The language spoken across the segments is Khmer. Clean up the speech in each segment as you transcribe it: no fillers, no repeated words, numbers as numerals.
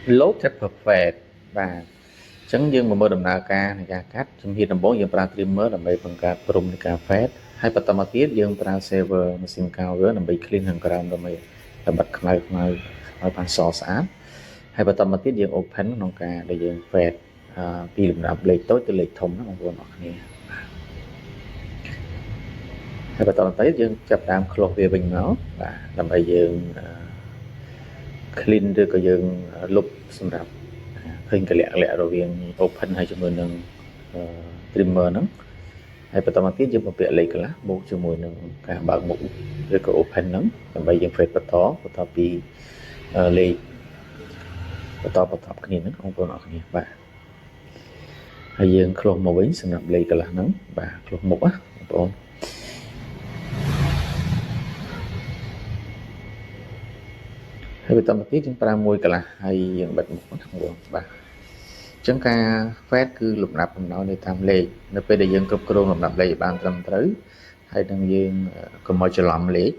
load thật perfect បាទអញ្ចឹងយើងមកមើលដំណើរការនៃការកាត់ជំហានដំបូងយើងប្រើ trimmer ដើម្បីបង្កើតព្រំនៃការ fade ហើយបន្តមកទៀតយើងប្រើ saver machine cover ដើម្បី clean ខាងក្រោមដើម្បីបិទខ្មៅឲ្យបានសស្អាតហើយបន្តមកទៀតយើង open ក្នុងការដែលយើង fade ពីលំដាប់លេខតូចទៅលេខធំណាបងប្អូនអរគ្នាហើយបន្តមកទៀតយើងចាប់ដើមឃ្លោះវាវិញមកបាទដើម្បីយើងclean ឬក៏យើងលុបសម្រាប់ឃើញកលៈរវាង open ហើយជាមួយនឹង trimmer ហ្នឹងហើយបន្តមកទៀតយើងបំពាក់លេខកន្លះបូកជាមួយនឹងការបើកមុខឬក៏ open ហ្នឹងដើម្បីយើង fade បន្តពីលេខបន្តគ្នាហ្នឹងបងប្អូនអរគ្នាបាទហើយយើងឃ្លោះមកវិញសម្រាប់លេខកន្លះហ្នឹងបាទឃ្លោះមុខណាបងប្អូនហើយបន្តមកទៀតយើងប្រើមួយកន្លះហើយយើងបិទមុខណាបងប្អូនបាទអញ្ចឹងការ fade គឺលំដាប់កំណត់នៅតាមលេខនៅពេលដែលយើងគ្រប់គ្រងលំដាប់លេខឲ្យបានត្រឹមត្រូវហើយនឹងយើងកុំឲ្យច្រឡំលេខ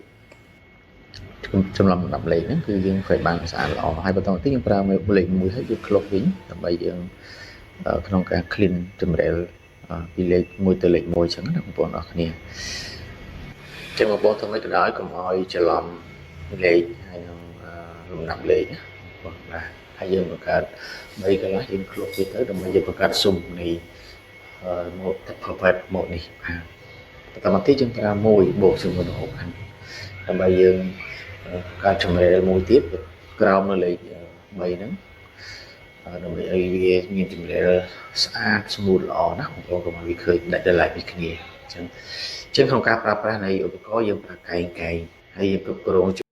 ចំឡំលំដាប់លេខហ្នឹងគឺយើង fade បានស្អាតល្អហើយបន្តមកទៀតយើងប្រើលេខ1ហើយយើងឃ្លោះវិញដើម្បីយើងក្នុងការ clean ចម្រាលពីលេខ1ទៅលេខ1អញ្ចឹងណាបងប្អូនអរគ្នាអញ្ចឹងបងប្អូនធ្វើម៉េចក៏ដោយកុំឲ្យច្រឡំលេខហើយនឹងលំដាប់លេខណាបងបាទហើយយើងបង្កើត3កន្លះយើងឃ្លោះវាទៅដើម្បីយើងបង្កើតស៊ុំនៃម៉ូដ perfect ម៉ូដនេះបាទបន្តមកទៀតយើងប្រើ1បូកជាមួយនឹង open ដើម្បីយើងការចម្រាលមួយទៀតក្រោមនៅលេខ3ហ្នឹងដើម្បីឲ្យវាមានចម្រាលស្អាតស្មូតល្អណាបងប្អូនកុំឲ្យវាឃើញដាច់ដោយឡែកពីគ្នាអញ្ចឹងក្នុងការប្រើប្រាស់នៃឧបករណ៍យើងប្រើកែងហើយយើងគ្រប់គ្រង